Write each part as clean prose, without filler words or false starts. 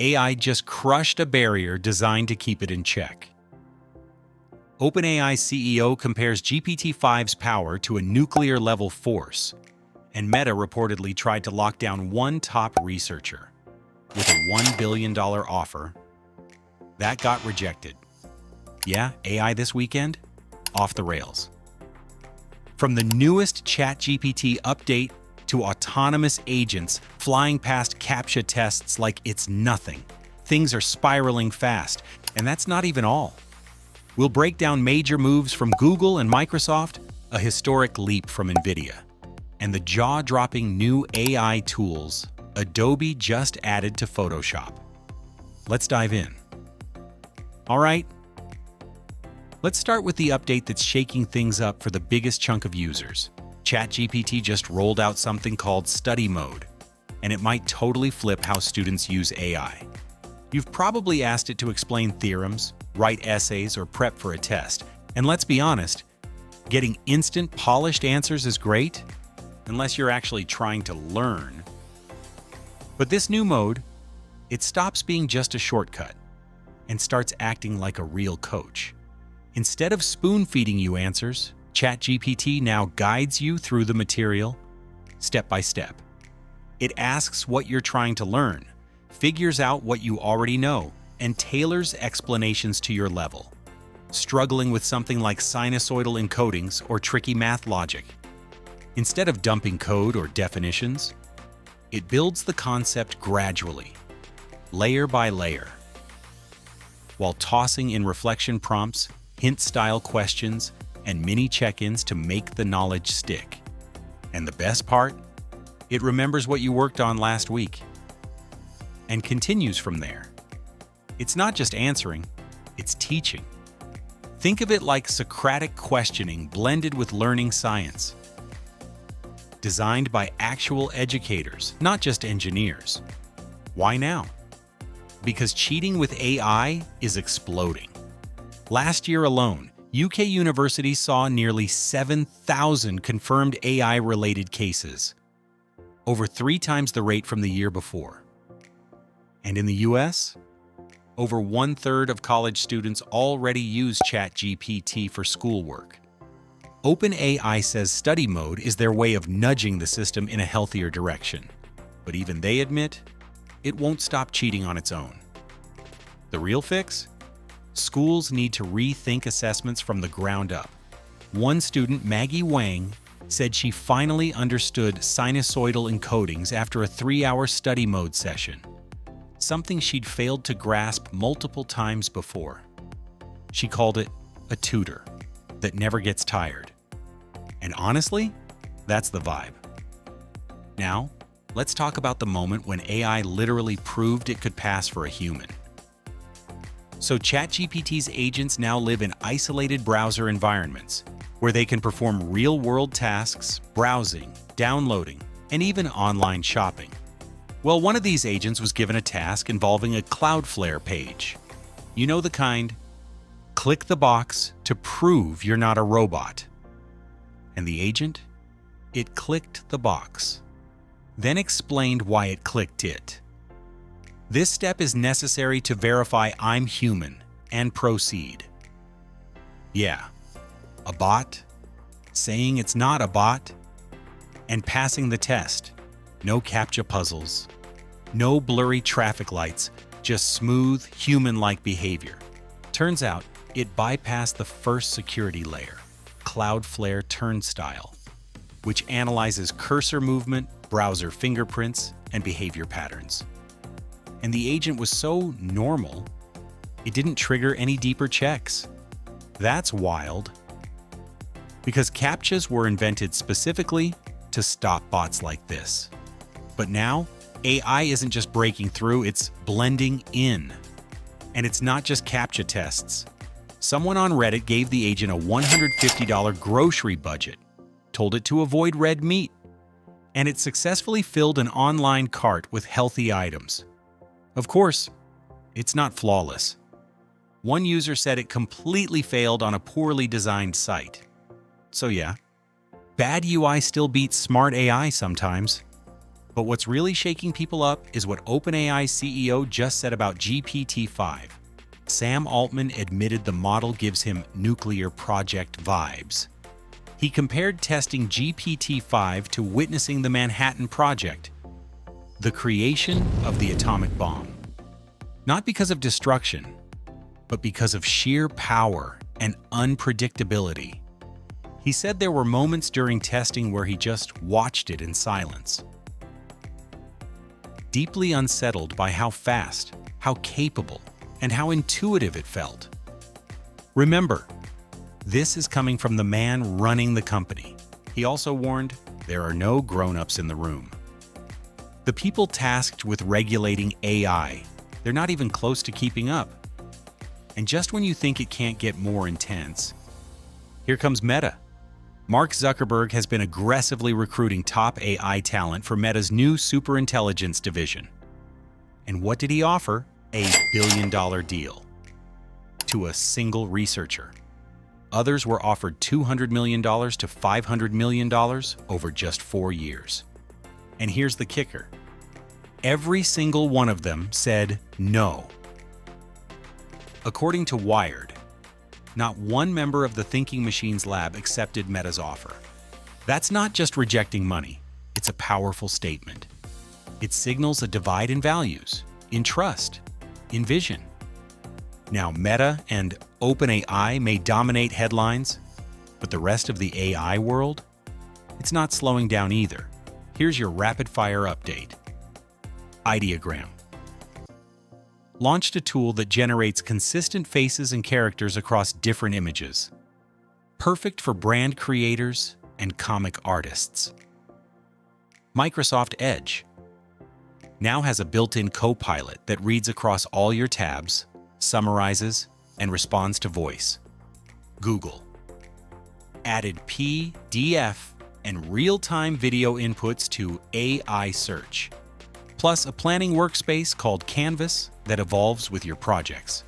AI just crushed a barrier designed to keep it in check. OpenAI CEO compares GPT-5's power to a nuclear-level force, and Meta reportedly tried to lock down one top researcher with a $1 billion offer. That got rejected. Yeah, AI this weekend? Off the rails. From the newest ChatGPT update to autonomous agents flying past CAPTCHA tests like it's nothing, things are spiraling fast, and that's not even all. We'll break down major moves from Google and Microsoft, a historic leap from NVIDIA, and the jaw-dropping new AI tools Adobe just added to Photoshop. Let's dive in. All right, let's start with the update that's shaking things up for the biggest chunk of users. ChatGPT just rolled out something called Study Mode, and it might totally flip how students use AI. You've probably asked it to explain theorems, write essays, or prep for a test. And let's be honest, getting instant, polished answers is great, unless you're actually trying to learn. But this new mode, it stops being just a shortcut and starts acting like a real coach. Instead of spoon-feeding you answers, ChatGPT now guides you through the material, step by step. It asks what you're trying to learn, figures out what you already know, and tailors explanations to your level. Struggling with something like sinusoidal encodings or tricky math logic? Instead of dumping code or definitions, it builds the concept gradually, layer by layer, while tossing in reflection prompts, hint-style questions, and mini check-ins to make the knowledge stick. And the best part? It remembers what you worked on last week and continues from there. It's not just answering, it's teaching. Think of it like Socratic questioning blended with learning science. Designed by actual educators, not just engineers. Why now? Because cheating with AI is exploding. Last year alone, UK universities saw nearly 7,000 confirmed AI-related cases, over 3 times the rate from the year before. And in the US, over 1/3 of college students already use ChatGPT for schoolwork. OpenAI says study mode is their way of nudging the system in a healthier direction. But even they admit, it won't stop cheating on its own. The real fix? Schools need to rethink assessments from the ground up. One student, Maggie Wang, said she finally understood sinusoidal encodings after a 3-hour study mode session, something she'd failed to grasp multiple times before. She called it a tutor that never gets tired. And honestly, that's the vibe. Now, let's talk about the moment when AI literally proved it could pass for a human. So ChatGPT's agents now live in isolated browser environments where they can perform real-world tasks, browsing, downloading, and even online shopping. Well, one of these agents was given a task involving a Cloudflare page. You know the kind. Click the box to prove you're not a robot. And the agent? It clicked the box, then explained why it clicked it. This step is necessary to verify I'm human and proceed. Yeah, a bot, saying it's not a bot, and passing the test. No CAPTCHA puzzles, no blurry traffic lights, just smooth, human-like behavior. Turns out, it bypassed the first security layer, Cloudflare Turnstile, which analyzes cursor movement, browser fingerprints, and behavior patterns. And the agent was so normal, it didn't trigger any deeper checks. That's wild. Because CAPTCHAs were invented specifically to stop bots like this. But now, AI isn't just breaking through, it's blending in. And it's not just CAPTCHA tests. Someone on Reddit gave the agent a $150 grocery budget, told it to avoid red meat, and it successfully filled an online cart with healthy items. Of course, it's not flawless. One user said it completely failed on a poorly designed site. So yeah, bad UI still beats smart AI sometimes. But what's really shaking people up is what OpenAI CEO just said about GPT-5. Sam Altman admitted the model gives him nuclear project vibes. He compared testing GPT-5 to witnessing the Manhattan Project, the creation of the atomic bomb. Not because of destruction, but because of sheer power and unpredictability. He said there were moments during testing where he just watched it in silence, deeply unsettled by how fast, how capable, and how intuitive it felt. Remember, this is coming from the man running the company. He also warned there are no grown-ups in the room. The people tasked with regulating AI, they're not even close to keeping up. And just when you think it can't get more intense, here comes Meta. Mark Zuckerberg has been aggressively recruiting top AI talent for Meta's new superintelligence division. And what did he offer? A billion-dollar deal to a single researcher. Others were offered $200 million to $500 million over just 4 years. And here's the kicker. Every single one of them said no. According to Wired, not one member of the Thinking Machines lab accepted Meta's offer. That's not just rejecting money, it's a powerful statement. It signals a divide in values, in trust, in vision. Now, Meta and OpenAI may dominate headlines, but the rest of the AI world? It's not slowing down either. Here's your rapid-fire update. Ideogram launched a tool that generates consistent faces and characters across different images. Perfect for brand creators and comic artists. Microsoft Edge now has a built-in co-pilot that reads across all your tabs, summarizes, and responds to voice. Google added PDF and real-time video inputs to AI search, plus a planning workspace called Canvas that evolves with your projects.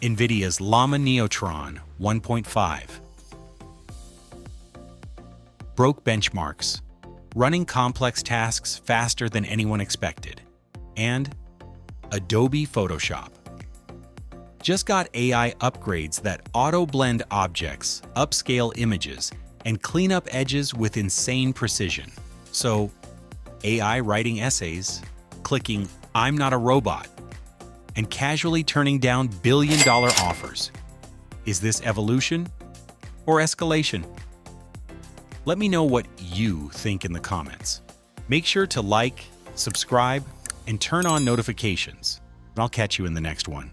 NVIDIA's Llama Neutron 1.5 broke benchmarks, running complex tasks faster than anyone expected. And Adobe Photoshop just got AI upgrades that auto-blend objects, upscale images, and clean up edges with insane precision. So, AI writing essays, clicking "I'm not a robot," and casually turning down billion-dollar offers. Is this evolution or escalation? Let me know what you think in the comments. Make sure to like, subscribe, and turn on notifications. And I'll catch you in the next one.